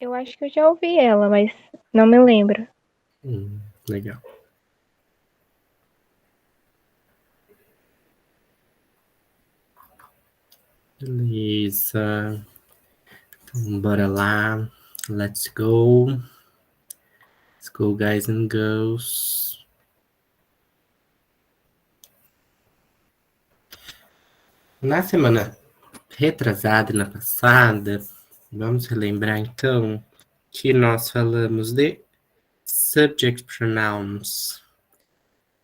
Eu acho que eu já ouvi ela, mas não me lembro. Legal. Beleza. Então, bora lá. Let's go. Let's go, guys and girls. Na semana retrasada e na passada, vamos relembrar então que nós falamos de subject pronouns.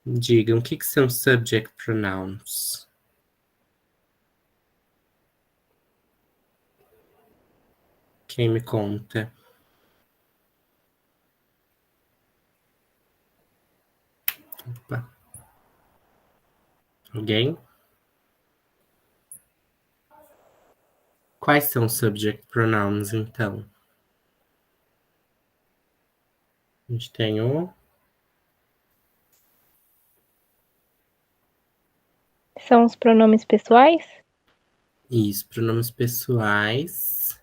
Digam, o que são subject pronouns? Quem me conta? Opa. Alguém? Quais são subject pronouns, então? A gente tem o... São os pronomes pessoais? Isso, pronomes pessoais.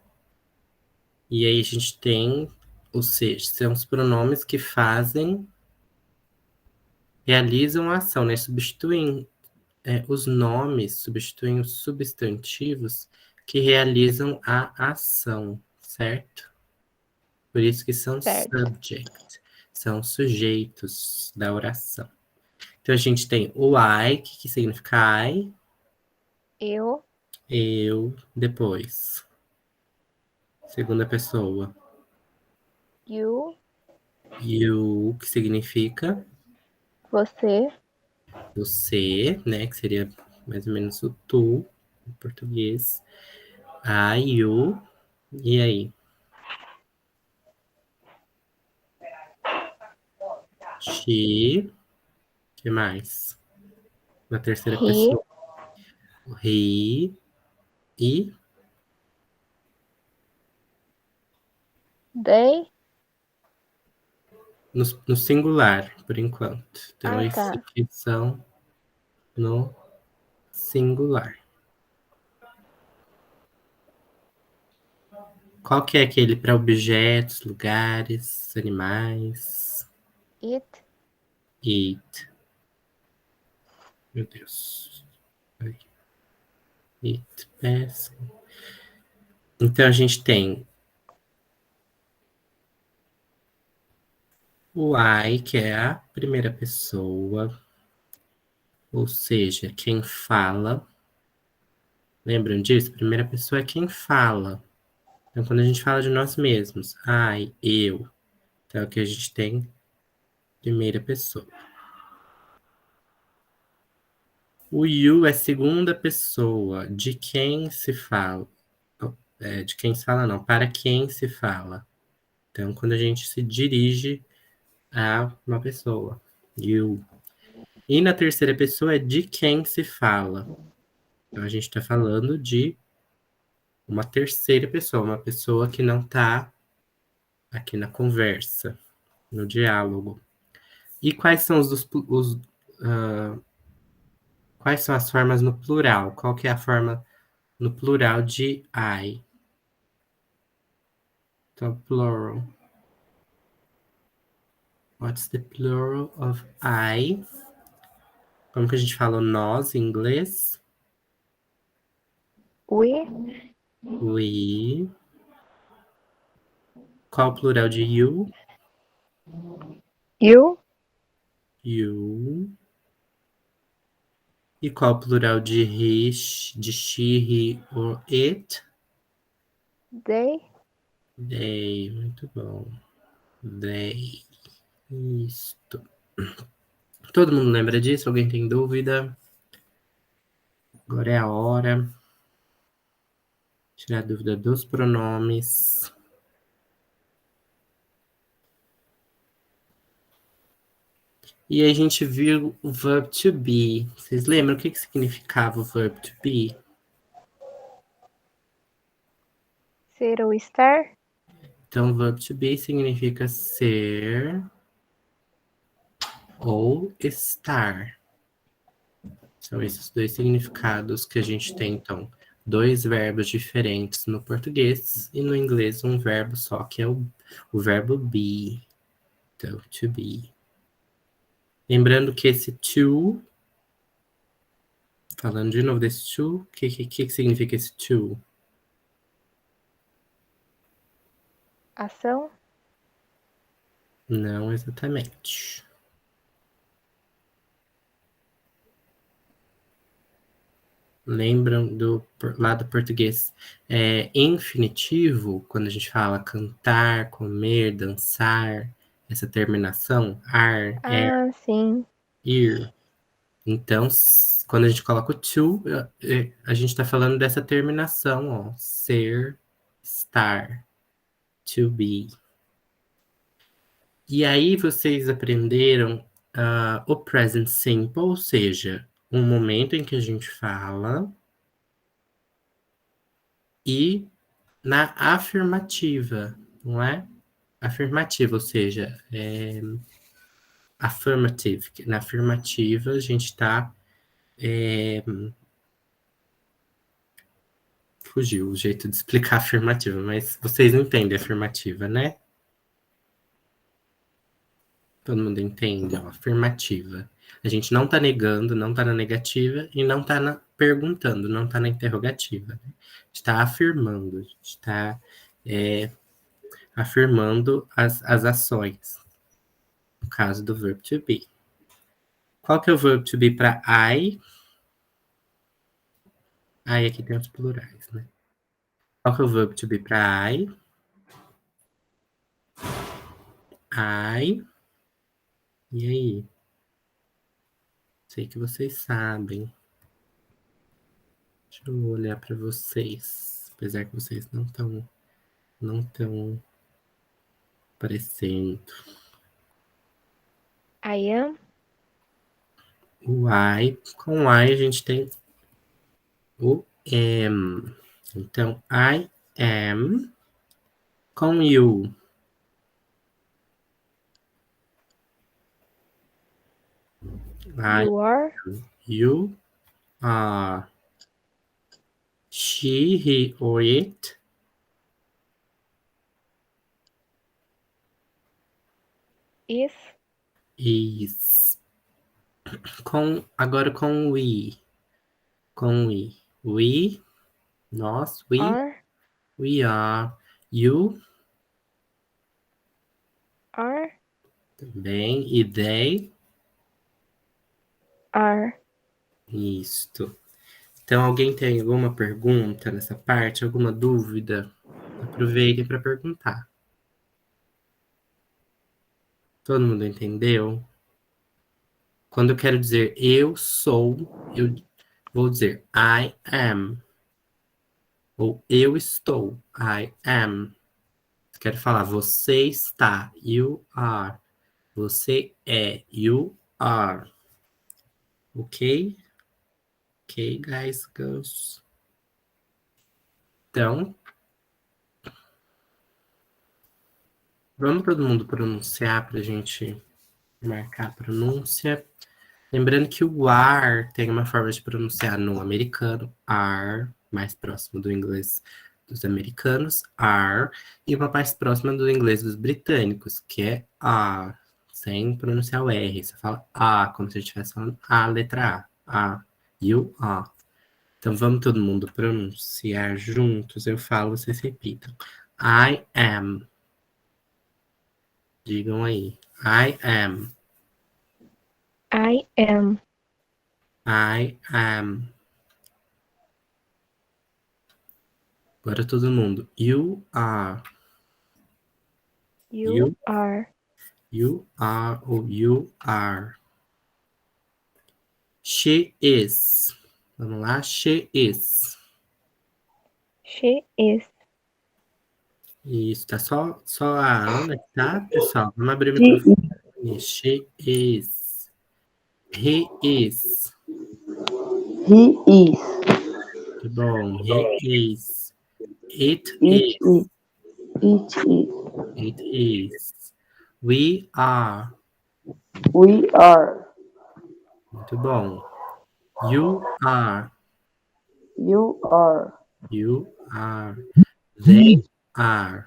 E aí a gente tem, ou seja, são os pronomes que fazem, realizam a ação, né? Substituem os nomes, substituem os substantivos que realizam a ação, certo? Por isso que são Certo. subject, são sujeitos da oração. Então a gente tem o I, que significa I, Eu, eu, depois. Segunda pessoa. you, You, que significa você, você, né? Que seria mais ou menos o tu, em português. I, you, e aí? She, que mais? Na terceira he, pessoa. He, e they. no singular, por enquanto. Então, Ah, esses tá. aqui são no singular. Qual que é aquele para objetos, lugares, animais? It, It. Meu Deus. It, péssimo. Então, a gente tem o I, que é a primeira pessoa, ou seja, quem fala. Lembram disso? Primeira pessoa é quem fala. Então, quando a gente fala de nós mesmos, I, eu. Então, aqui a gente tem primeira pessoa. O you é segunda pessoa. De quem se fala? De quem se fala, não. Para quem se fala. Então, quando a gente se dirige a uma pessoa. You. E na terceira pessoa é de quem se fala. Então, a gente está falando de uma terceira pessoa, uma pessoa que não está aqui na conversa, no diálogo. E quais são quais são as formas no plural? Qual que é a forma no plural de I? Então, plural. What's the plural of I? Como que a gente fala nós em inglês? we, We. Qual o plural de you? you, You. E qual o plural de he, de she, he or it? they. They. Muito bom. They. Isto. Todo mundo lembra disso? Alguém tem dúvida? Agora é a hora. Tirar a dúvida dos pronomes. E aí a gente viu o verb to be. Vocês lembram o que significava o verb to be? Ser ou estar? Então, o verb to be significa ser ou estar. São esses dois significados que a gente tem, então. dois verbos diferentes no português e no inglês um verbo só, que é o verbo be. Então, to be. Lembrando que esse to, falando de novo desse to, o que significa esse to? Ação. Não exatamente. Lembram do lado português? Infinitivo, quando a gente fala cantar, comer, dançar, essa terminação, ar, Ah, sim. ir. Então, quando a gente coloca o to, a gente está falando dessa terminação, ó, ser, estar, to be. E aí vocês aprenderam o present simple, ou seja, um momento em que a gente fala e na afirmativa, não é? Afirmativa, ou seja, affirmative. Na afirmativa a gente está fugiu o jeito de explicar afirmativa, mas vocês entendem afirmativa, né? Todo mundo entende, ó, afirmativa. A gente não tá negando, não tá na negativa e não tá perguntando, não tá na interrogativa. Né? A gente tá afirmando, a gente tá afirmando as ações. No caso do verbo to be. Qual que é o verbo to be para I? I aqui tem os plurais, né? Qual que é o verbo to be para I? I. E aí? Sei que vocês sabem. Deixa eu olhar para vocês. Apesar que vocês não estão aparecendo. I am. O I. Com I a gente tem o am. Então, I am. Com you. I, You are. you are. She, he, or it. Is. Is. Agora com we. Com we. We, nós, Are. we are. You, Are. também. E they. Are. Isto. Então, alguém tem alguma pergunta nessa parte? Alguma dúvida? Aproveitem para perguntar. Todo mundo entendeu? Quando eu quero dizer eu sou, eu vou dizer I am. Ou eu estou, I am. Quero falar você está, you are. Você é, you are. Ok? Ok, guys, girls. Então, vamos todo mundo pronunciar para a gente marcar a pronúncia. Lembrando que o are tem uma forma de pronunciar no americano, are, mais próximo do inglês dos americanos, are, e uma mais próxima do inglês dos britânicos, que é are, sem pronunciar o R. Você fala a, como se a gente estivesse falando a letra A. You are. Então vamos todo mundo pronunciar juntos. Eu falo, vocês repitam. I am. Digam aí. I am. I am. I am. Agora todo mundo. You are. You You, are. you are ou you are. She is. Vamos lá. She is. She is. Isso, tá só a Ana, tá, pessoal? Vamos abrir o He, microfone. She is. He is. he is. Muito bom. He is. It It is. is. It is. It is. We are. We are. Muito bom. You are. You are. You are. They are.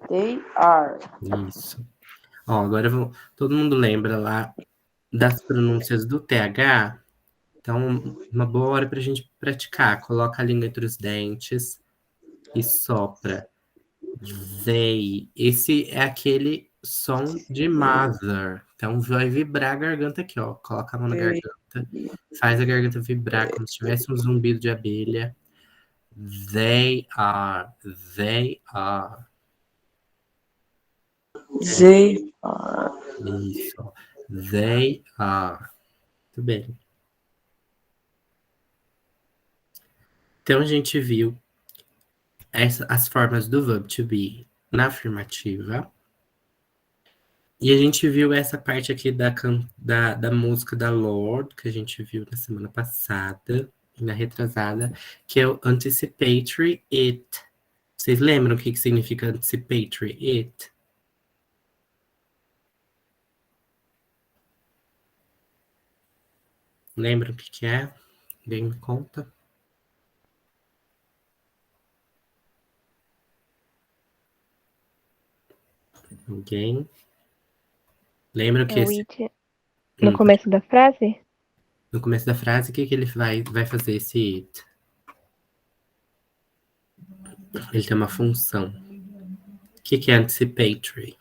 They are. Isso. Ó, agora todo mundo lembra lá das pronúncias do TH? Então, uma boa hora para a gente praticar. Coloca a língua entre os dentes e sopra. They. Esse é aquele som de mother. Então, vai vibrar a garganta aqui, ó. Coloca a mão na garganta. Faz a garganta vibrar como se tivesse um zumbido de abelha. They are. They are. They are. Isso. They are. Muito bem. Então, a gente viu as formas do verb to be na afirmativa. E a gente viu essa parte aqui da música da Lorde, que a gente viu na semana passada, e na retrasada, que é o Anticipatory It. Vocês lembram o que significa Anticipatory It? Lembram o que é? Alguém me conta? Alguém? Lembram que É o esse... it no começo da frase? No começo da frase, o que ele vai fazer esse it? Ele tem uma função. O que é anticipatory?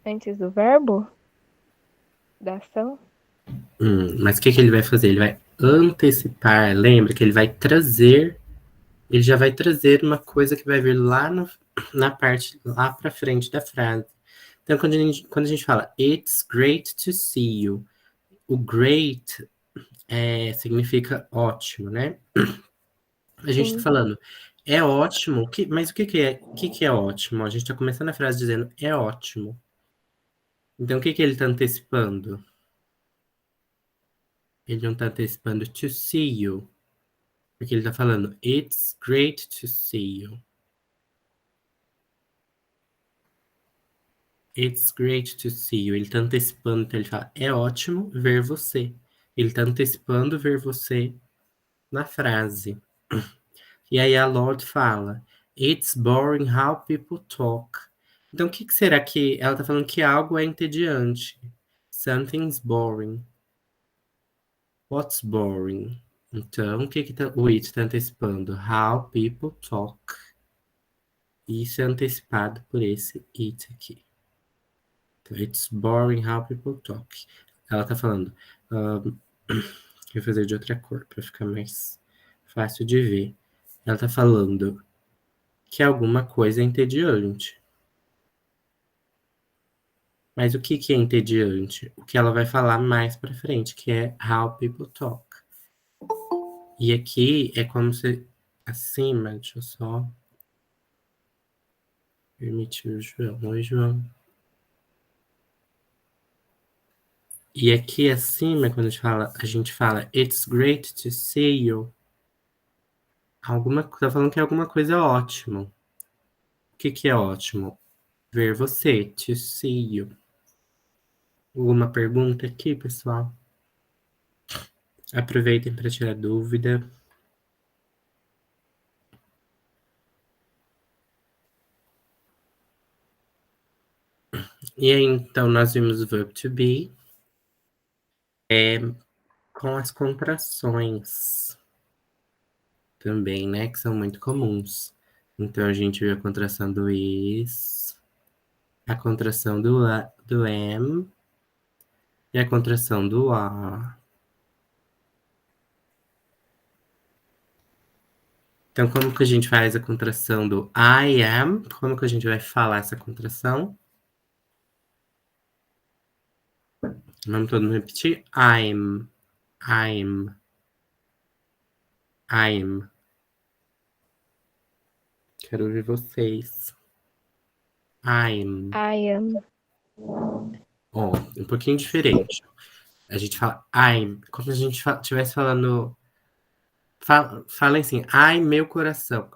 Antes do verbo? Da ação? Mas o que ele vai fazer? Ele vai antecipar. Lembra que ele vai trazer. Ele já vai trazer uma coisa que vai vir lá na parte, lá para frente da frase. Então, quando a gente fala It's great to see you, o great significa ótimo, né? A gente está Sim. falando é ótimo, mas o que é ótimo? A gente está começando a frase dizendo é ótimo. Então, o que ele está antecipando? Ele não está antecipando to see you, porque ele está falando It's great to see you. It's great to see you. Ele está antecipando, então ele fala é ótimo ver você. Ele está antecipando ver você na frase. E aí a Lorde fala It's boring how people talk. Então, o que será que... Ela está falando que algo é entediante. Something's boring. What's boring? Então, o que o it está antecipando? How people talk. Isso é antecipado por esse it aqui. Então, it's boring how people talk. Ela está falando... vou fazer de outra cor para ficar mais fácil de ver. Ela está falando que alguma coisa é entediante. Mas o que é entediante? O que ela vai falar mais para frente, que é how people talk. E aqui é como se acima, deixa eu só permitir o João. Oi, João. E aqui acima, quando a gente fala It's great to see you. Tá falando que é alguma coisa ótima. O que é ótimo? Ver você, to see you. Alguma pergunta aqui, pessoal? Aproveitem para tirar dúvida. E aí, então, nós vimos o verb to be com as contrações também, né? Que são muito comuns. Então, a gente viu a contração do is, a contração do am e a contração do are. Então, como que a gente faz a contração do I am? Como que a gente vai falar essa contração? Vamos todo mundo repetir? I'm. Quero ouvir vocês. I'm. I am. Ó, um pouquinho diferente. A gente fala I'm, como se a gente estivesse falando. Fala assim, ai meu coração.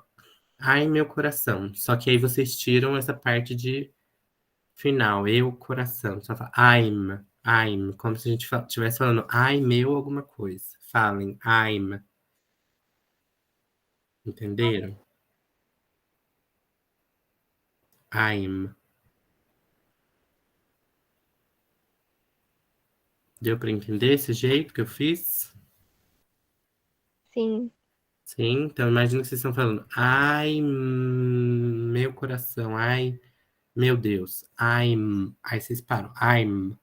Ai meu coração. Só que aí vocês tiram essa parte de final, eu, coração. Só fala I'm, como se a gente estivesse falando ai, meu, alguma coisa. Falem, I'm. Entenderam? I'm. Deu para entender esse jeito que eu fiz? Sim. Sim, então imagina que vocês estão falando ai, meu coração, ai, meu Deus, I'm. Aí vocês param, I'm.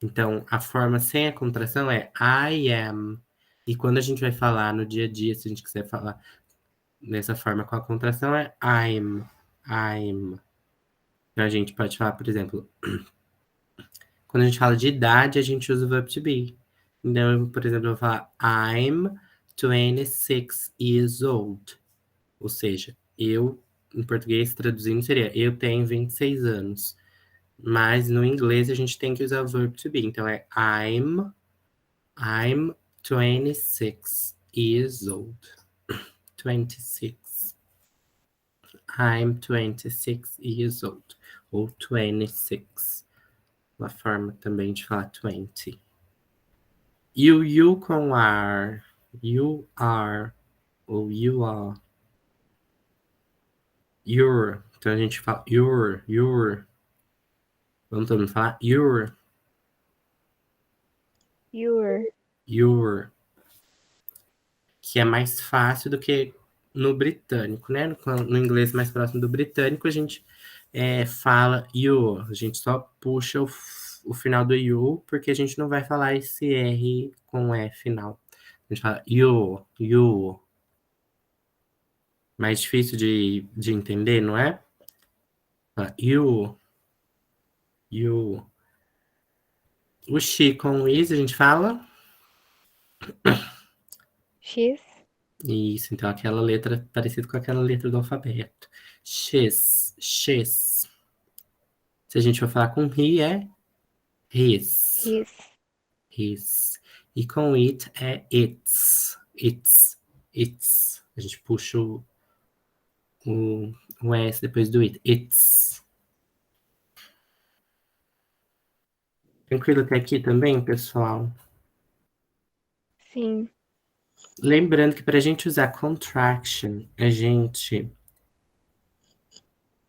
Então, a forma sem a contração é I am. E quando a gente vai falar no dia a dia, se a gente quiser falar dessa forma com a contração, é I'm. Então, a gente pode falar, por exemplo, quando a gente fala de idade, a gente usa o verbo to be. Então, eu, por exemplo, eu vou falar I'm 26 years old. Ou seja, eu, em português, traduzindo, seria eu tenho 26 anos. Mas no inglês a gente tem que usar o verbo to be. Então, é I'm 26 years old. 26. I'm 26 years old. Ou 26. Uma forma também de falar 20. You com are. You are. Ou you are. Your. Então a gente fala your. Vamos todo mundo falar your. Your. Que é mais fácil do que no britânico, né? No inglês mais próximo do britânico, a gente fala you. A gente só puxa o final do you, porque a gente não vai falar esse R com E final. A gente fala you. Mais difícil de entender, não é? Fala, you. O she com o is, a gente fala? X. Isso, então aquela letra parecida com aquela letra do alfabeto. X. Se a gente for falar com he, é his. E com it é it's. A gente puxa o S depois do it. It's. Tranquilo até aqui também, pessoal? Sim. Lembrando que para a gente usar contraction, a gente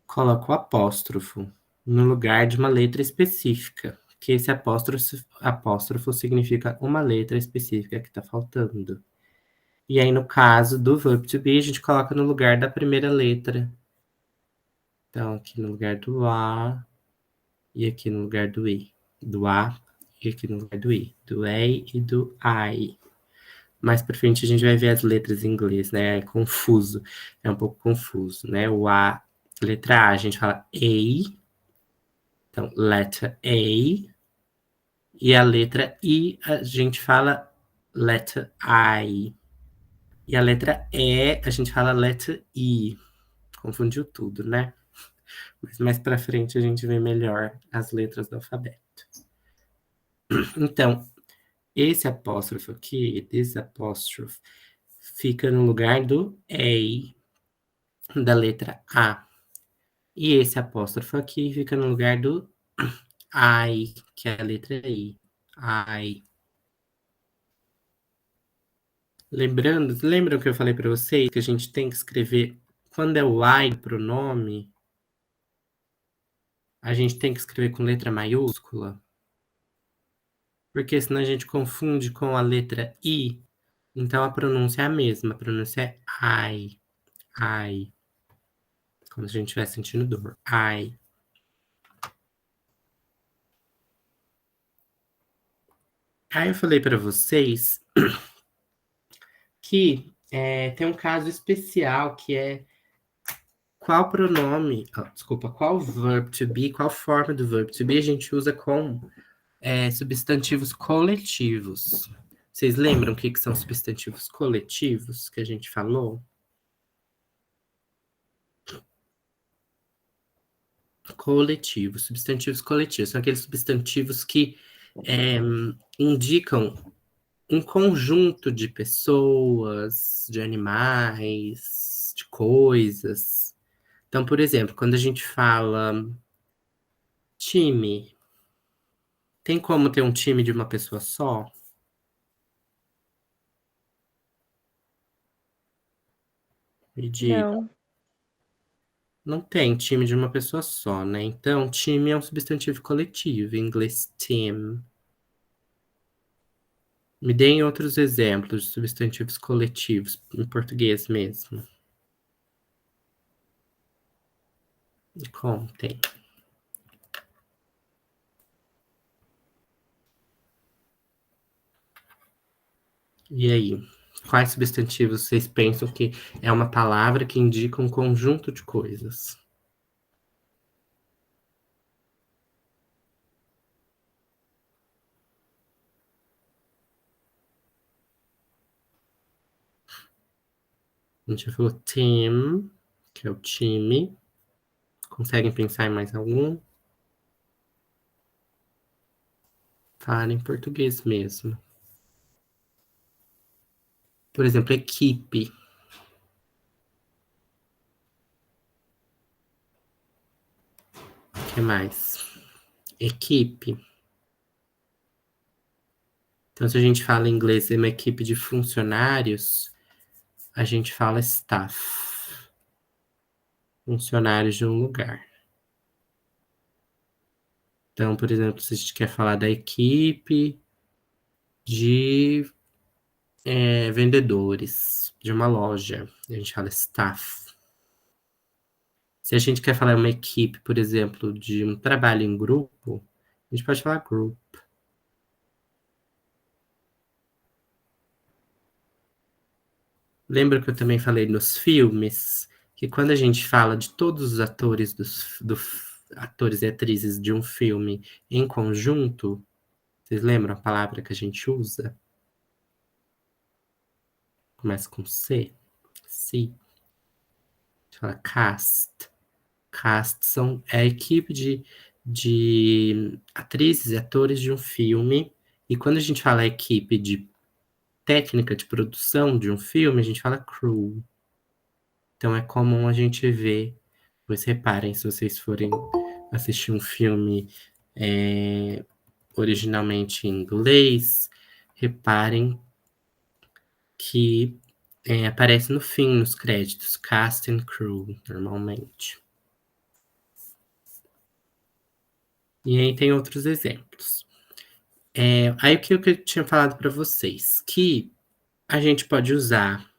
coloca o apóstrofo no lugar de uma letra específica. Que esse apóstrofo significa uma letra específica que está faltando. E aí, no caso do verb to be, a gente coloca no lugar da primeira letra. Então, aqui no lugar do A e aqui no lugar do I. Do A e aqui no lugar do I. Do E e do I. Mais pra frente a gente vai ver as letras em inglês, né? É confuso. É um pouco confuso, né? O A, letra A, a gente fala A. Então, letter A. E a letra I, a gente fala letter I. E a letra E, a gente fala letter E. Confundiu tudo, né? Mas mais pra frente a gente vê melhor as letras do alfabeto. Então, esse apóstrofo aqui, this apostrophe, fica no lugar do A, da letra A. E esse apóstrofo aqui fica no lugar do I, que é a letra I. I. Lembram que eu falei para vocês que a gente tem que escrever, quando é o I do pronome, a gente tem que escrever com letra maiúscula? Porque senão a gente confunde com a letra I. Então a pronúncia é a mesma. A pronúncia é I. Como se a gente estivesse sentindo dor. I. Aí eu falei para vocês que tem um caso especial que é qual pronome, qual verb to be, qual forma do verb to be a gente usa com substantivos coletivos. Vocês lembram o que são substantivos coletivos que a gente falou? Coletivos, substantivos coletivos. São aqueles substantivos que indicam um conjunto de pessoas, de animais, de coisas. Então, por exemplo, quando a gente fala time, tem como ter um time de uma pessoa só? Me diga. Não. Não tem time de uma pessoa só, né? Então, time é um substantivo coletivo, em inglês team. Me deem outros exemplos de substantivos coletivos, em português mesmo. Me contem. E aí? Quais substantivos vocês pensam que é uma palavra que indica um conjunto de coisas? A gente já falou team, que é o time. Conseguem pensar em mais algum? Fala em português mesmo. Por exemplo, equipe. O que mais? Equipe. Então, se a gente fala em inglês é uma equipe de funcionários, a gente fala staff. Funcionários de um lugar. Então, por exemplo, se a gente quer falar da equipe de vendedores de uma loja, a gente fala staff. Se a gente quer falar uma equipe, por exemplo, de um trabalho em grupo, a gente pode falar group. Lembra que eu também falei nos filmes que quando a gente fala de todos os atores atores e atrizes de um filme em conjunto, vocês lembram a palavra que a gente usa? Começa com C. C. A gente fala cast. Cast é a equipe de atrizes e atores de um filme. E quando a gente fala equipe de técnica de produção de um filme, a gente fala crew. Então é comum a gente ver, pois reparem, se vocês forem assistir um filme originalmente em inglês, reparem que aparece no fim, nos créditos, cast and crew, normalmente. E aí tem outros exemplos. Aí o que eu tinha falado para vocês, que a gente pode usar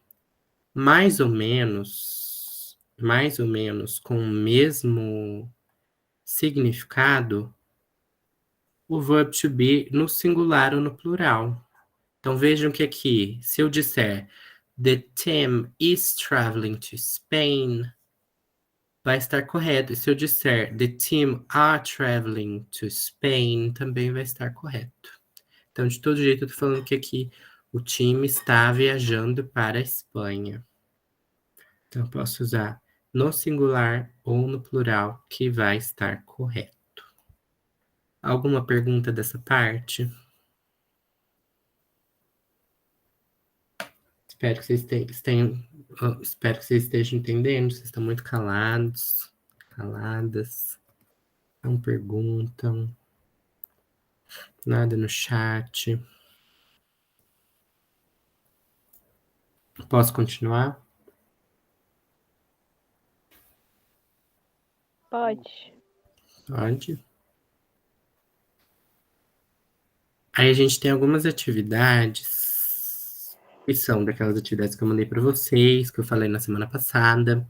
mais ou menos com o mesmo significado o verb to be no singular ou no plural. Então vejam que aqui, se eu disser the team is traveling to Spain, vai estar correto. E se eu disser the team are traveling to Spain, também vai estar correto. Então, de todo jeito, eu tô falando que aqui o time está viajando para a Espanha. Então, eu posso usar no singular ou no plural, que vai estar correto. Alguma pergunta dessa parte? Espero que vocês estejam entendendo. Vocês estão muito calados, caladas. Não perguntam. Nada no chat. Posso continuar? Pode. Pode. Aí a gente tem algumas atividades, que são daquelas atividades que eu mandei para vocês, que eu falei na semana passada.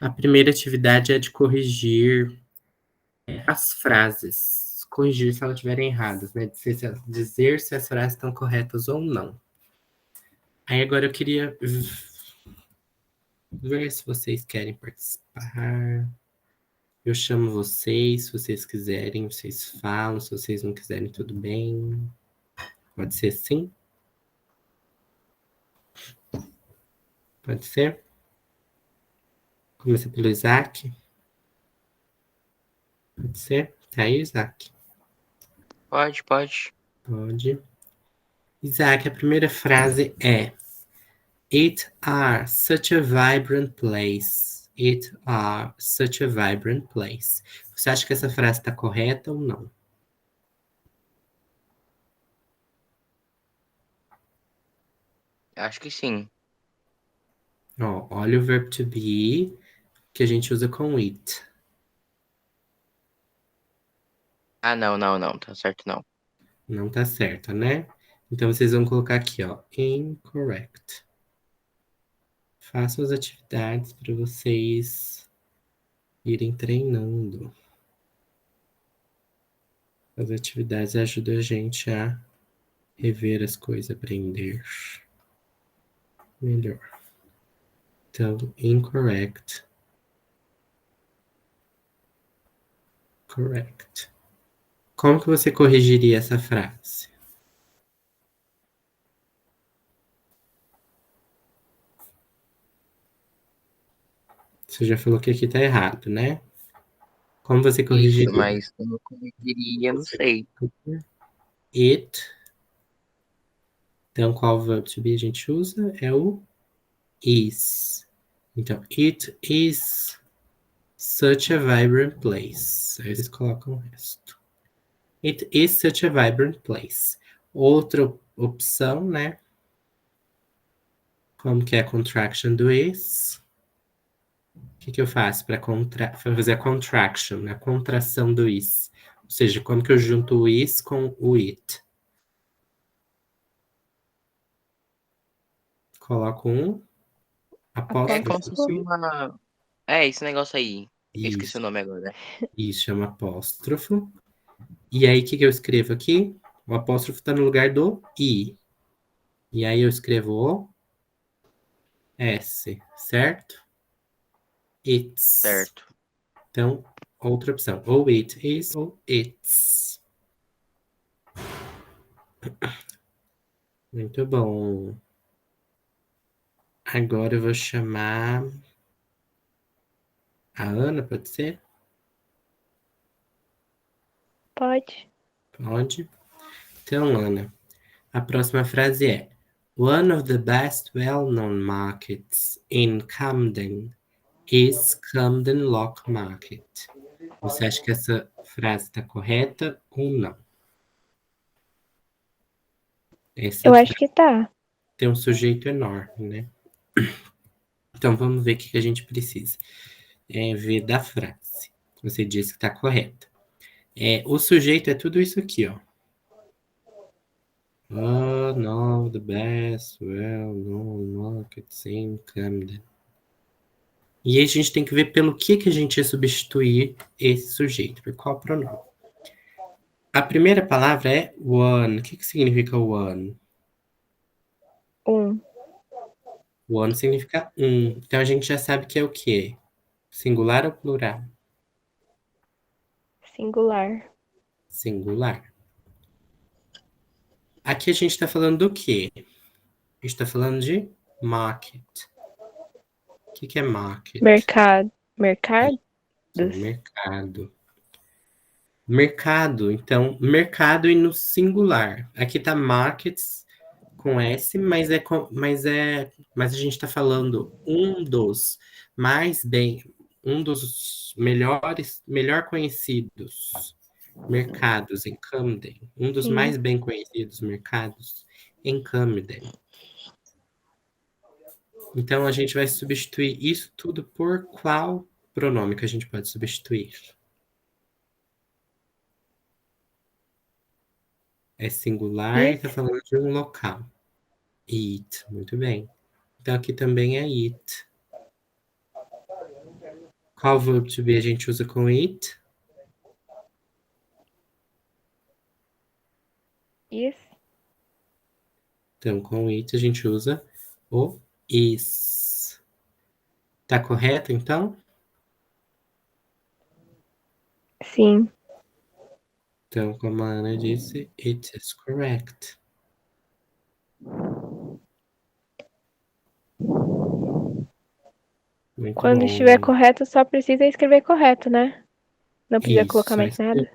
A primeira atividade é de corrigir as frases. Corrigir se elas estiverem erradas, né? Dizer se as frases estão corretas ou não. Aí agora eu queria ver se vocês querem participar. Eu chamo vocês, se vocês quiserem, vocês falam, se vocês não quiserem, tudo bem. Pode ser sim? Pode ser? Começa pelo Isaac. Pode ser? Tá aí, Isaac? Pode. Pode. Isaac, a primeira frase é: It are such a vibrant place. it are such a vibrant place. Você acha que essa frase está correta ou não? Acho que sim. Ó, olha o verbo to be que a gente usa com it. Ah, não. Tá certo, não. Não tá certo, né? Então vocês vão colocar aqui, ó, incorrect. Façam as atividades para vocês irem treinando. As atividades ajudam a gente a rever as coisas, aprender melhor. Então, incorrect. Correct. Como que você corrigiria essa frase? Você já falou que aqui tá errado, né? Como você Isso, corrigiria? mas como eu corrigiria, não sei. It. Então, qual verbo to be a gente usa? É o is. Então, it is such a vibrant place. Aí eles colocam o resto. It is such a vibrant place. Outra opção, né? Como que é a contraction do is? O que eu faço para fazer a contraction, né? A contração do is? Ou seja, como que eu junto o is com o it? Coloco um É como se apóstrofo. fosse uma. É, esse negócio aí. Eu esqueci o Isso, nome agora. isso chama apóstrofo. E aí, o que eu escrevo aqui? O apóstrofo está no lugar do i. E aí eu escrevo o S, certo? It's. Certo. Então, outra opção. Ou it is ou it's. Muito bom. Agora eu vou chamar a Ana, pode ser? Pode. Pode. Então, Ana, a próxima frase é: One of the best well-known markets in Camden is Camden Lock Market. Você acha que essa frase está correta ou não? Essa Eu acho frase que tá. tem um sujeito enorme, né? Então vamos ver o que a gente precisa. Ver da frase. Você disse que está correta. O sujeito é tudo isso aqui, ó. One of the best well-known markets in Camden. E aí a gente tem que ver pelo que a gente ia substituir esse sujeito, por qual pronome. A primeira palavra é one. O que significa one? Um. One significa um. Então a gente já sabe que é o quê? Singular ou plural? Singular. Singular. Aqui a gente está falando do quê? A gente está falando de market. O que é market? Mercado. Mercados. Mercado. Mercado, então, mercado e no singular. Aqui tá markets com S, mas a gente está falando um dos melhor conhecidos mercados em Camden, um dos Sim. mais bem conhecidos mercados em Camden. Então a gente vai substituir isso tudo por qual pronome que a gente pode substituir? É singular e It. está falando de um local. It, muito bem. Então aqui também é it. Qual verbo to be a gente usa com it? Is. Então com it a gente usa o is. Tá correto então? Sim. Então, como a Ana disse, it is correct. Muito Quando bom. estiver correto, só precisa escrever correto, né? Não precisa Isso, colocar mais nada.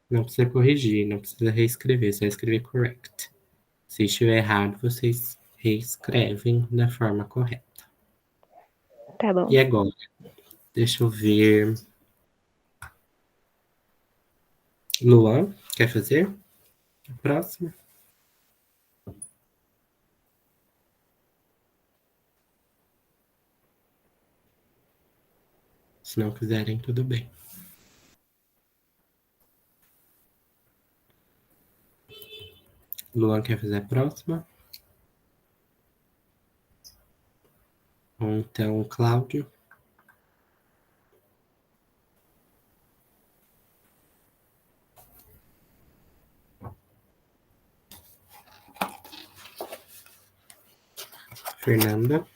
não precisa corrigir, não precisa reescrever, só escrever correct. Se estiver errado, vocês reescrevem da forma correta. Tá bom. E agora? Deixa eu ver. Luan, quer fazer? Próximo. Se não quiserem, tudo bem. Luan quer fazer a próxima? Ou então, Cláudio? Fernanda?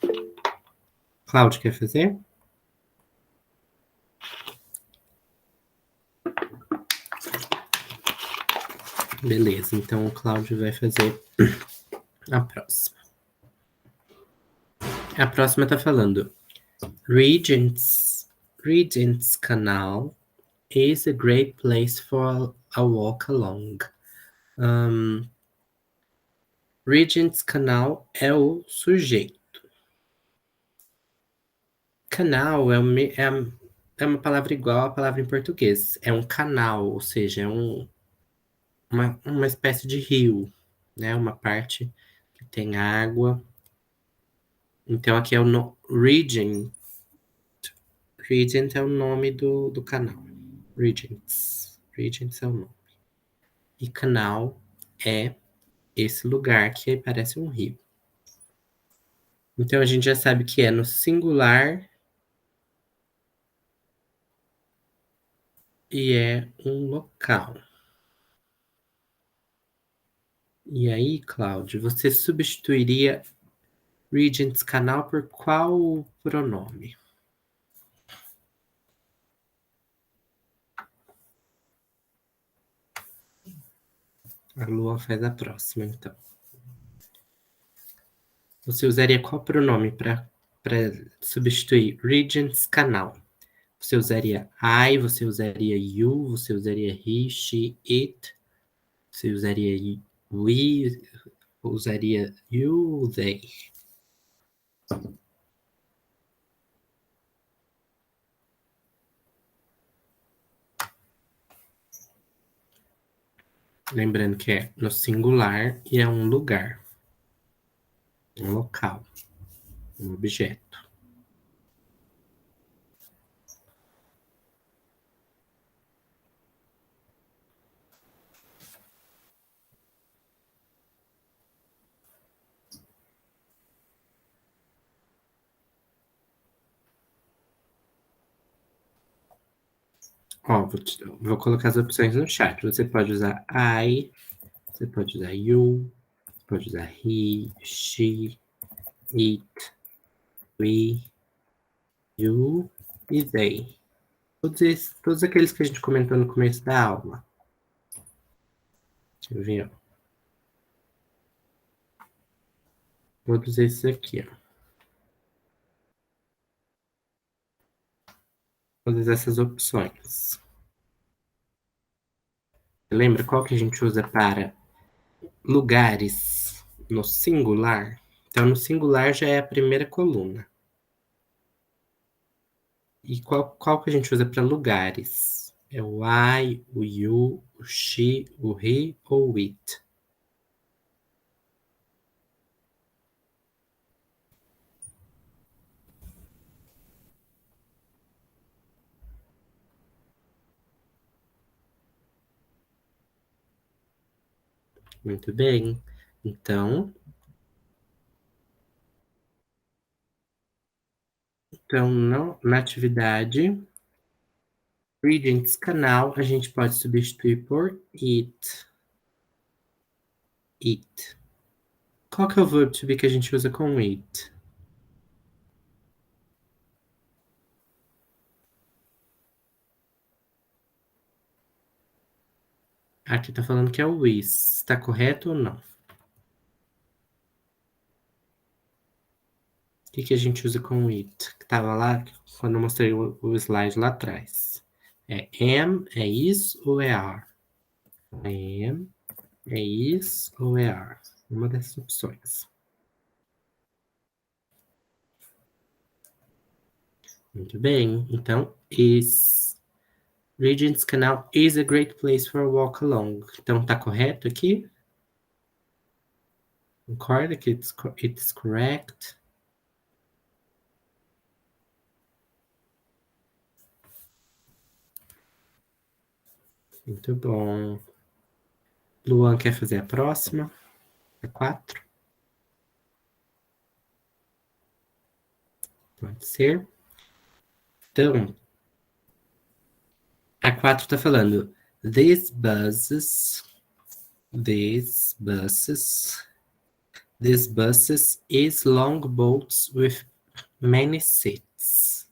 Cláudio quer fazer? Beleza, então o Cláudio vai fazer a próxima. A próxima tá falando: Regent's Canal is a great place for a walk along. Regent's Canal é o sujeito. Canal é uma palavra igual à palavra em português. É um canal, ou seja, é uma espécie de rio, né? Uma parte que tem água. Então aqui é o Regent. Regent é o nome do canal. Regents. Regents é o nome. E canal é esse lugar que parece um rio. Então a gente já sabe que é no singular e é um local. E aí, Cláudio, você substituiria Regent's Canal por qual pronome? A Lua faz a próxima, então. Você usaria qual pronome para substituir Regent's Canal? Você usaria I, você usaria you, você usaria he, she, it, você usaria we, usaria you, they. Lembrando que é no singular e é um lugar, um local, um objeto. Ó, vou colocar as opções no chat. Você pode usar I, você pode usar you, você pode usar he, she, it, we, you e they. Todos aqueles que a gente comentou no começo da aula. Deixa eu ver, ó. Todos esses aqui, ó. Todas essas opções. Lembra qual que a gente usa para lugares no singular? Então, no singular já é a primeira coluna. E qual que a gente usa para lugares? É o I, o you, o she, o he ou o it? Muito bem. Então na atividade Regent's Canal, a gente pode substituir por it. It. Qual que é o verbo to be que a gente usa com it? Aqui tá falando que é o is. Tá correto ou não? O que a gente usa com it? Que tava lá quando eu mostrei o slide lá atrás. É am, é is ou é are? I am, é is ou é are? Uma dessas opções. Muito bem. Então, Regent's Canal is a great place for a walk along. Então, tá correto aqui? Concorda que it's correct? Muito bom. Luan quer fazer a próxima? A 4? Pode ser. Então, a 4 tá falando these buses is long boats with many seats.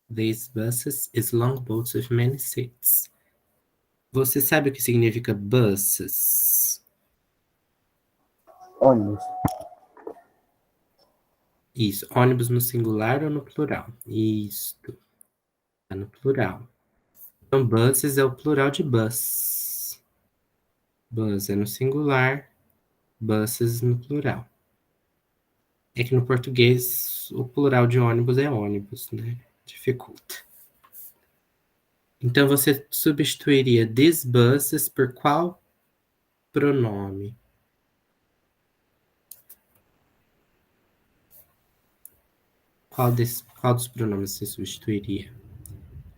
These buses is long boats with many seats. Você sabe o que significa buses? Ônibus. Isso, ônibus no singular ou no plural? Isto, tá no plural. Então, buses é o plural de bus. Bus é no singular, buses no plural. É que no português o plural de ônibus é ônibus, né? Dificulta. Então, você substituiria these buses por qual pronome? Qual dos pronomes você substituiria?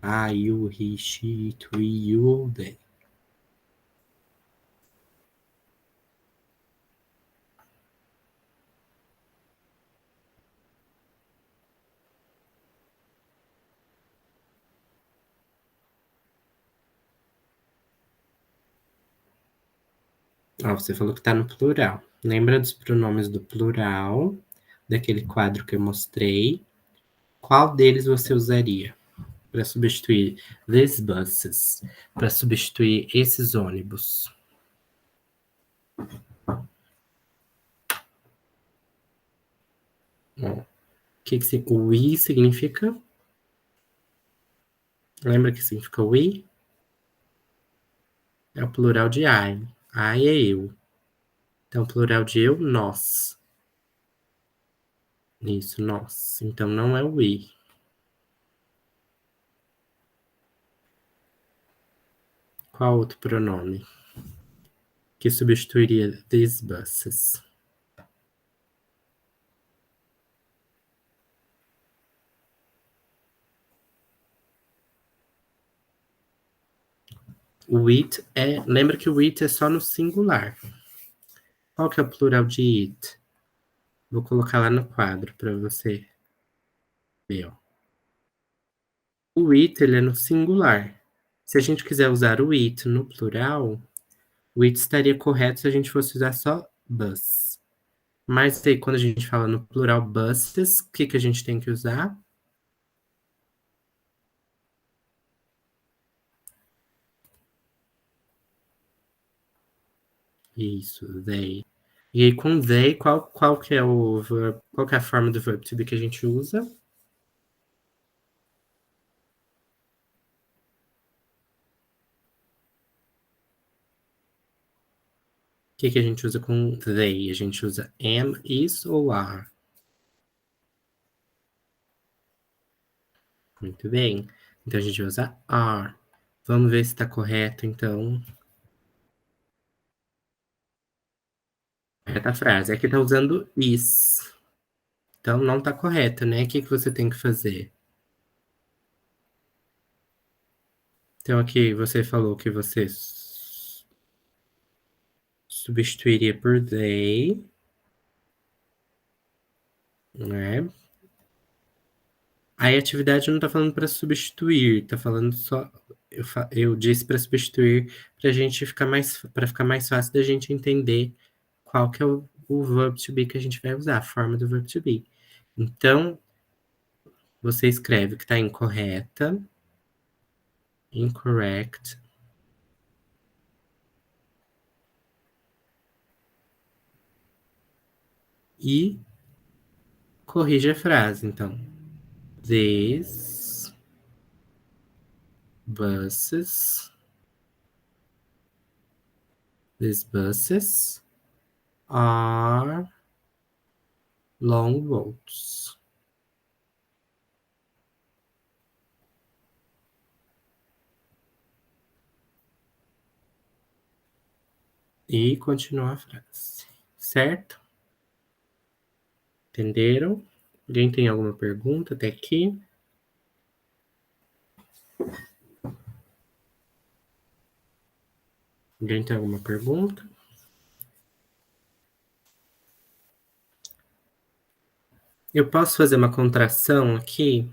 I, you, he, she, it, we, you ou they? Ah, você falou que está no plural. Lembra dos pronomes do plural, daquele quadro que eu mostrei? Qual deles você usaria para substituir these buses? Para substituir esses ônibus? O o we significa? Lembra que significa we? É o plural de I. I é eu. Então, o plural de eu, nós. Isso, nós. Então, não é o we. Qual outro pronome que substituiria these buses? O it é. Lembra que o it é só no singular. Qual que é o plural de it? Vou colocar lá no quadro para você ver. Ó. O it ele é no singular. Se a gente quiser usar o it no plural, o it estaria correto se a gente fosse usar só bus. Mas aí, quando a gente fala no plural buses, o que a gente tem que usar? Isso, they. E aí, com they, qual que é o verb, qual que é a forma do verb to be que a gente usa? O que a gente usa com they? A gente usa am, is ou are? Muito bem. Então a gente vai usar are. Vamos ver se está correto, então. Correta a frase. Aqui está usando is. Então não está correto, né? O que você tem que fazer? Então aqui você falou que você substituiria por they, né? Aí a atividade não está falando para substituir, está falando só. Eu disse para substituir para gente ficar para ficar mais fácil da gente entender qual que é o verb to be que a gente vai usar, a forma do verb to be. Então, você escreve que está incorreta, incorrect, e corrige a frase. Então, these buses, these buses are long boats. e continua a frase. Certo? Entenderam? Alguém tem alguma pergunta até aqui? Alguém tem alguma pergunta? Eu posso fazer uma contração aqui?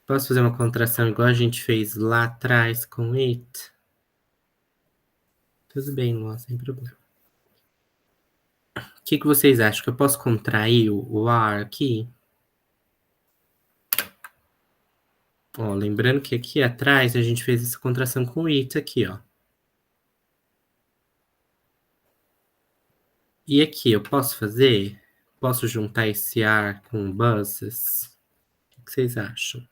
Posso fazer uma contração igual a gente fez lá atrás com it? Tudo bem, Luan, sem problema. O que vocês acham? Que eu posso contrair o are aqui? Ó, lembrando que aqui atrás a gente fez essa contração com it aqui, ó. E aqui eu posso fazer? Posso juntar esse are com buses? O que vocês acham?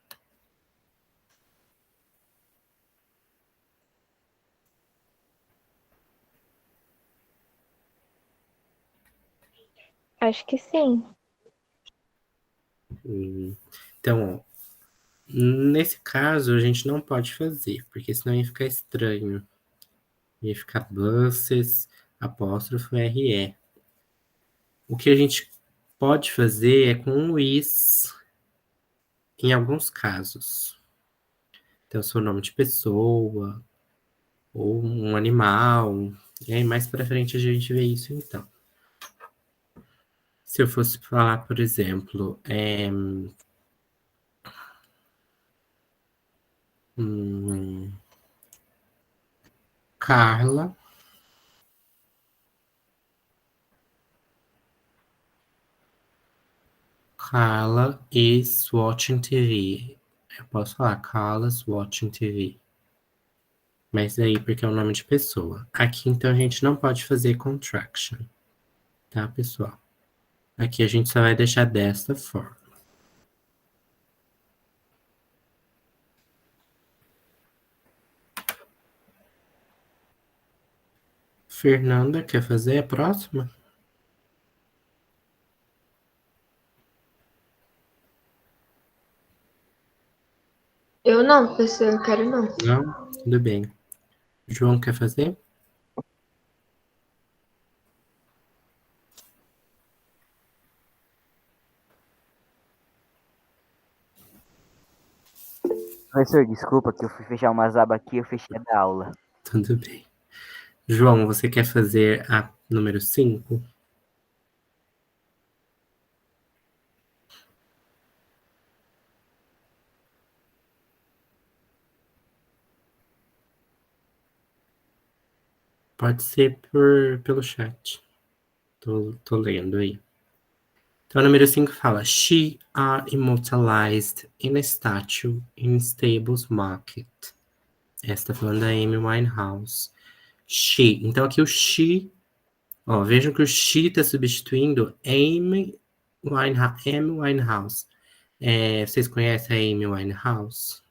Acho que sim. Então, ó, nesse caso a gente não pode fazer, porque senão ia ficar estranho. Ia ficar buses, apóstrofo RE. O que a gente pode fazer é com o is em alguns casos. Então, seu nome de pessoa, ou um animal. E aí, mais pra frente, a gente vê isso, então. Se eu fosse falar, por exemplo, Carla is watching TV. Eu posso falar Carla's watching TV. Mas aí, porque é o nome de pessoa. Aqui, então, a gente não pode fazer contraction. Tá, pessoal? Aqui a gente só vai deixar desta forma. Fernanda, quer fazer a próxima? Eu não, professor, eu quero não. Não? Tudo bem. João, quer fazer? Professor, desculpa que eu fui fechar umas abas aqui, eu fechei a da aula. Tudo bem. João, você quer fazer a número 5? Pode ser pelo chat. Tô lendo aí. Então, o número 5 fala: She are immortalized in a statue in Stables Market. Essa tá falando da Amy Winehouse. She. Então, aqui o she. Ó, vejam que o she está substituindo Amy Winehouse. Vocês conhecem a Amy Winehouse?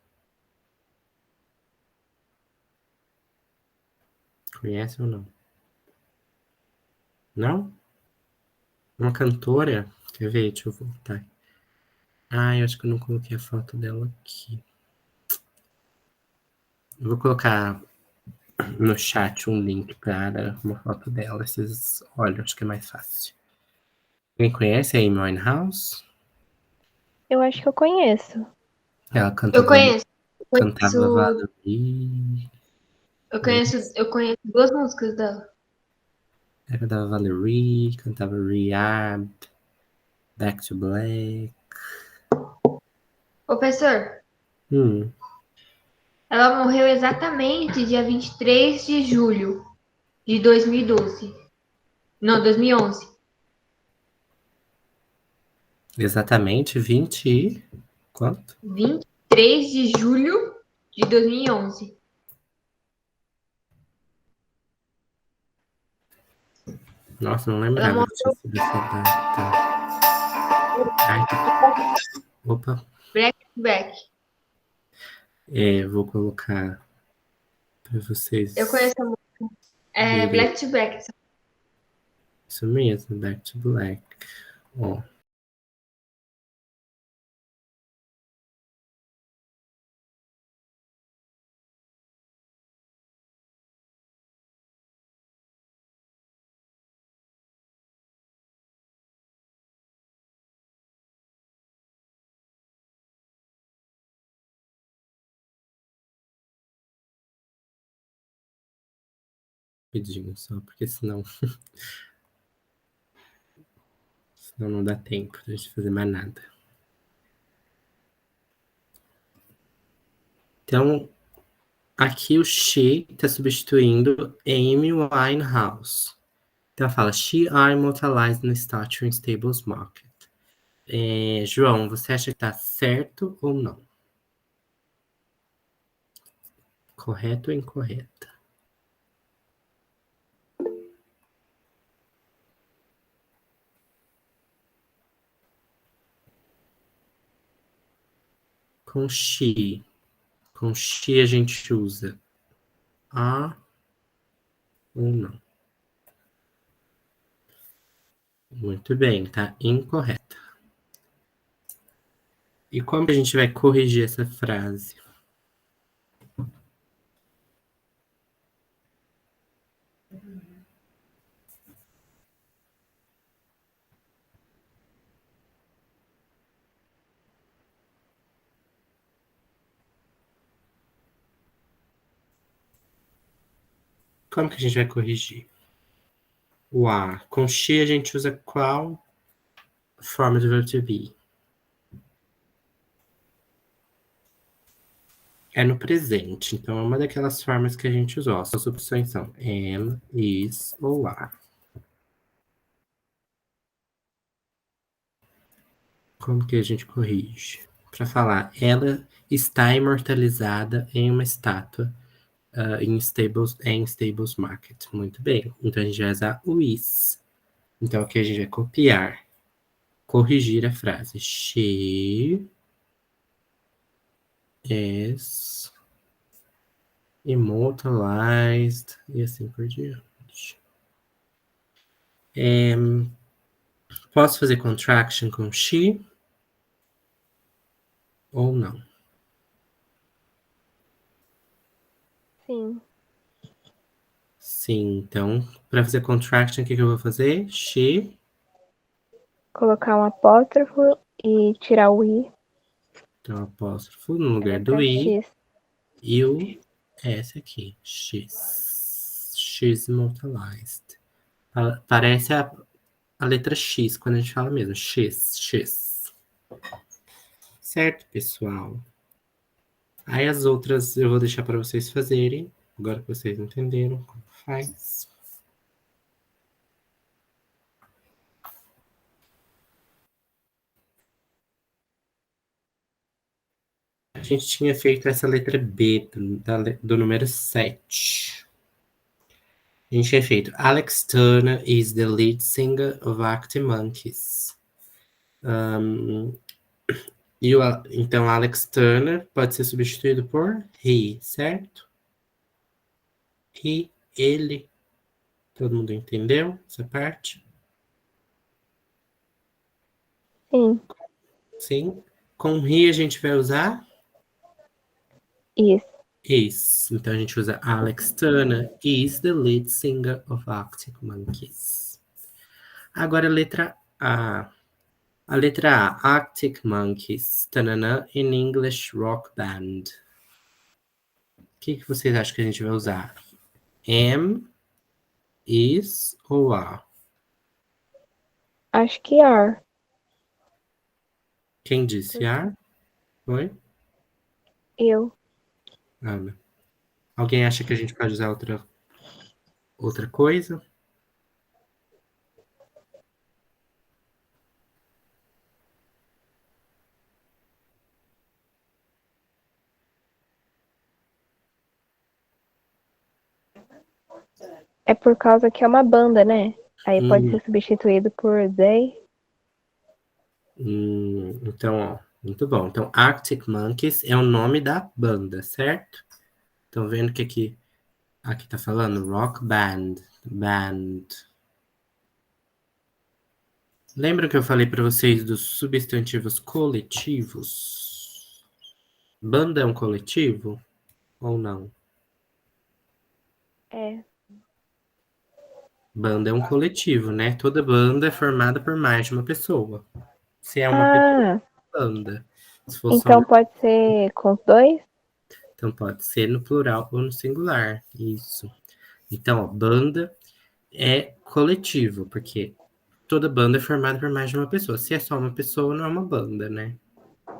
Conhecem ou não? Não? Uma cantora? Quer ver? Deixa eu voltar. Ah, eu acho que eu não coloquei a foto dela aqui. Eu vou colocar no chat um link para uma foto dela. Vocês olham, acho que é mais fácil. Quem conhece a Amy Winehouse? Eu acho que eu conheço. Ela Eu cantava, conheço. cantava Conheço, Valerie. eu conheço duas músicas dela. Era da Valerie, cantava Rehab, Back to Black. Ô, professor, Hum, ela morreu exatamente dia 23 de julho de 2012. Não, 2011. exatamente 20 e... Quanto? 23 de julho de 2011. Nossa, não Ela lembrava morreu que tinha sido essa data. Ai, opa. back to back. Vou colocar para vocês Eu conheço a música. É verem. Black to Back. Isso mesmo, Back to Black. Ó, rapidinho só, porque senão não dá tempo de a gente fazer mais nada. Então, aqui o she está substituindo Amy Winehouse. Então, fala, she are immortalized in statue in Stables Market. João, você acha que tá certo ou não? Correto ou incorreta? Com she a gente usa a ou não? Muito bem, tá incorreta. E como que a gente vai corrigir essa frase? Como que a gente vai corrigir? O a. Com she a gente usa qual forma do verbo to be? É no presente, então é uma daquelas formas que a gente usou. As opções são am, is ou are. Como que a gente corrige? Para falar, ela está imortalizada em uma estátua em Stables Market. Muito bem. Então a gente vai usar o is. Então aqui a gente vai copiar, corrigir a frase. She is immortalized e assim por diante. Posso fazer contraction com she ou não? Sim. Sim, então, para fazer contraction, o que eu vou fazer? She. Colocar um apóstrofo e tirar o i. Então, apóstrofo no lugar Letra do i. X. E o S aqui. X. X immortalized. Parece a letra X quando a gente fala mesmo. X. Certo, pessoal? Aí as outras eu vou deixar para vocês fazerem. Agora que vocês entenderam como faz. A gente tinha feito essa letra B do número 7. A gente tinha feito Alex Turner is the lead singer of Arctic Monkeys. Então, Alex Turner pode ser substituído por he, certo? He, ele. Todo mundo entendeu essa parte? Sim. Sim. Com he a gente vai usar Is. is. Então a gente usa Alex Turner is the lead singer of Arctic Monkeys. Agora a letra A. A letra A, Arctic Monkeys, tanana, in English Rock Band. O que vocês acham que a gente vai usar? Am, is ou are? Acho que are. Quem disse are? Foi? Eu. Ana. Alguém acha que a gente pode usar outra coisa? É por causa que é uma banda, né? Aí pode Hum. ser substituído por they. Então, ó, muito bom. Então, Arctic Monkeys é o nome da banda, certo? Estão vendo que aqui tá falando Rock Band. Band. Lembra que eu falei para vocês dos substantivos coletivos? Banda é um coletivo ou não? É. Banda é um coletivo, né? Toda banda é formada por mais de uma pessoa. Se é uma pessoa, banda. Se for só Então pode ser com os dois? então pode ser no plural ou no singular. Isso. Então, ó, banda é coletivo, porque toda banda é formada por mais de uma pessoa. Se é só uma pessoa, não é uma banda, né?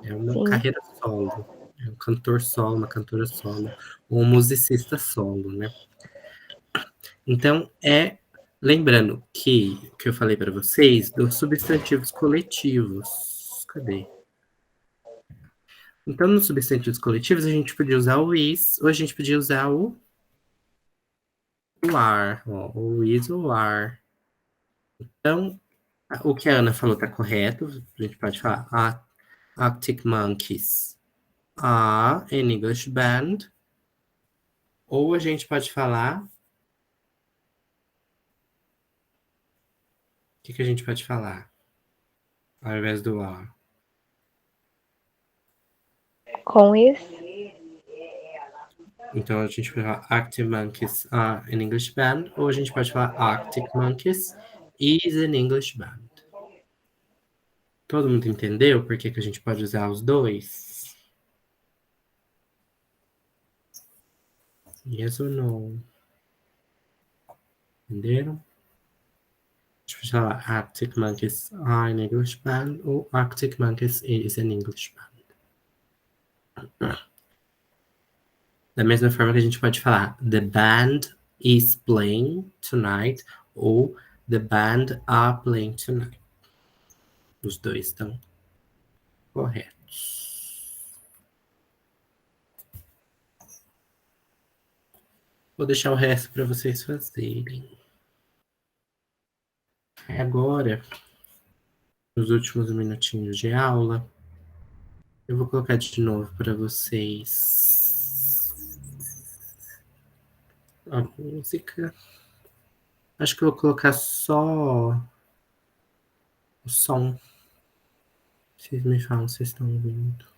É uma Sim. carreira solo. É um cantor solo, uma cantora solo, ou um musicista solo, né? Então, lembrando que eu falei para vocês dos substantivos coletivos. Cadê? Então, nos substantivos coletivos, a gente podia usar o is, ou a gente podia usar o are, ó, o is ou o are. Então, o que a Ana falou está correto. A gente pode falar Arctic Monkeys are an English band. Ou a gente pode falar... O que a gente pode falar ao invés do are? Com is, Então, a gente pode falar Arctic Monkeys are an English band. Ou a gente pode falar Arctic Monkeys is an English band. Todo mundo entendeu por que a gente pode usar os dois? Yes or no? Entenderam? A gente pode falar Arctic Monkeys are an English band ou Arctic Monkeys is an English band. Da mesma forma que a gente pode falar The band is playing tonight ou The band are playing tonight. Os dois estão corretos. Vou deixar o resto para vocês fazerem. Agora, nos últimos minutinhos de aula, eu vou colocar de novo para vocês a música. Acho que eu vou colocar só o som. Vocês me falam se vocês estão ouvindo.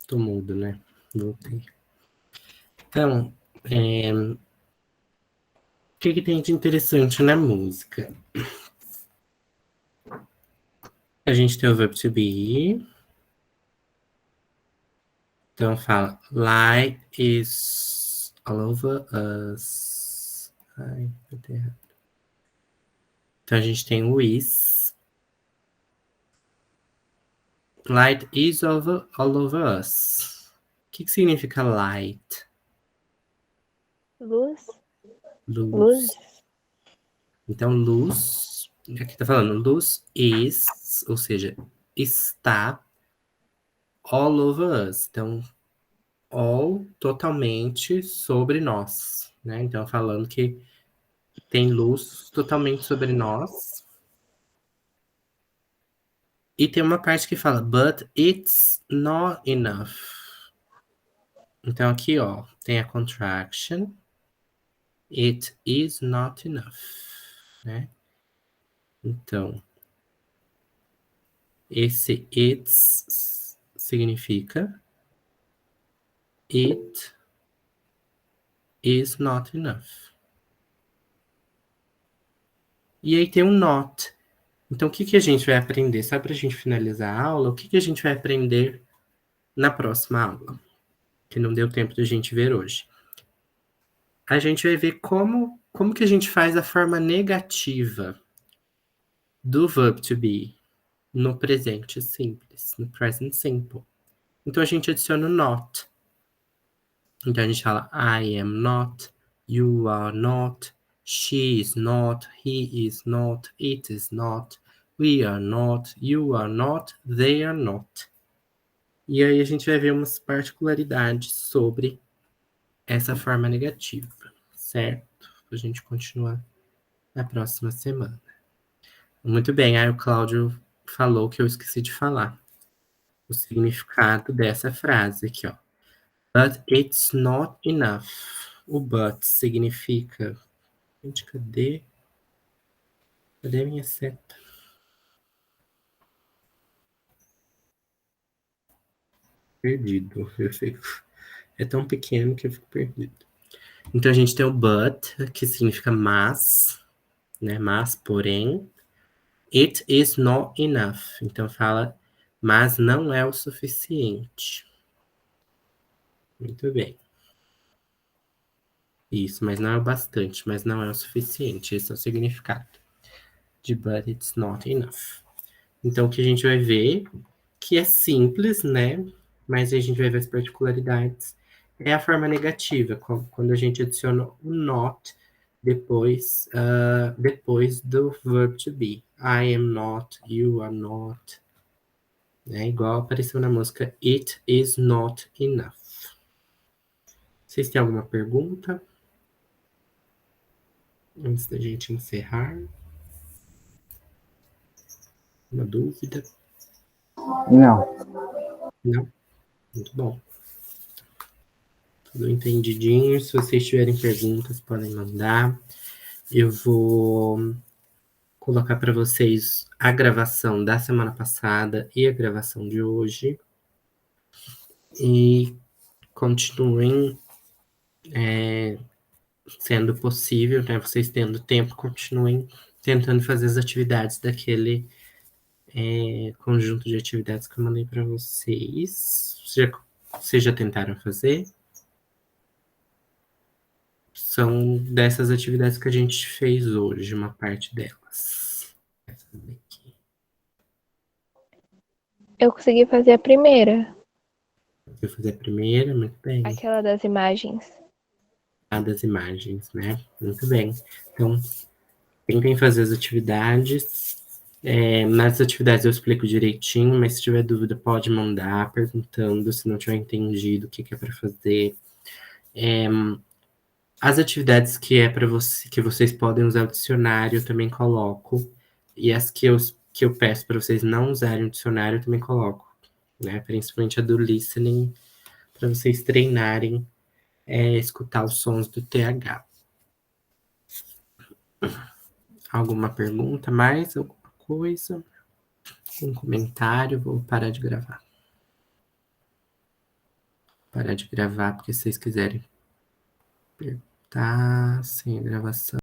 Tô mudo, né? Voltei. Então, o que tem de interessante na música? A gente tem o verbo to be. Então fala, light is all over us. Ai, botei errado. Então a gente tem o is. Light is all over us. O que significa light? luz, Luz. luz, Então, luz, aqui tá falando, luz is, ou seja, está all over us. Então, all, totalmente sobre nós, né? Então, falando que tem luz totalmente sobre nós. E tem uma parte que fala, but it's not enough. Então, aqui, ó, tem a contraction. It is not enough, né? Então, esse it's significa it is not enough. E aí tem um not. Então, o que a gente vai aprender? Só para a gente finalizar a aula, o que a gente vai aprender na próxima aula? Que não deu tempo de a gente ver hoje. A gente vai ver como que a gente faz a forma negativa do verb to be. no presente simples, no present simple. Então a gente adiciona o not. Então a gente fala I am not, you are not, she is not, he is not, it is not, we are not, you are not, they are not. E aí a gente vai ver umas particularidades sobre essa forma negativa, certo? A gente continua na próxima semana. Muito bem, aí o Cláudio falou que eu esqueci de falar o significado dessa frase aqui, ó. But it's not enough. O but significa... Gente, cadê? Cadê a minha seta? Perdido. Eu fico... É tão pequeno que eu fico perdido. Então a gente tem o but, que significa mas, né? Mas, porém. It is not enough. Então fala, mas não é o suficiente. Muito bem. Isso, mas não é o bastante, mas não é o suficiente. Esse é o significado de but it's not enough. Então o que a gente vai ver, que é simples, né? Mas a gente vai ver as particularidades. É a forma negativa, quando a gente adiciona o not depois do verb to be. I am not, you are not. É igual apareceu na música It is not enough. Vocês têm alguma pergunta? Antes da gente encerrar? Uma dúvida? Não. Não? Muito bom. Tudo entendidinho. Se vocês tiverem perguntas, podem mandar. Eu vou colocar para vocês a gravação da semana passada e a gravação de hoje. E continuem sendo possível, né? Vocês tendo tempo, continuem tentando fazer as atividades daquele conjunto de atividades que eu mandei para vocês. Vocês já tentaram fazer? São dessas atividades que a gente fez hoje, uma parte delas. Essas daqui. Eu consegui fazer a primeira, Eu fazer a primeira, muito bem. aquela das imagens. A das imagens, né? Muito bem. Então, tentem fazer as atividades. Nas atividades eu explico direitinho, mas se tiver dúvida pode mandar perguntando, se não tiver entendido o que é para fazer. As atividades que é para você, que vocês podem usar o dicionário, eu também coloco. E as que eu peço para vocês não usarem o dicionário, eu também coloco. Né? Principalmente a do listening, para vocês treinarem escutar os sons do TH. Alguma pergunta mais? Alguma coisa? Um comentário? Vou parar de gravar. Parar de gravar porque vocês quiserem perguntar sem gravação.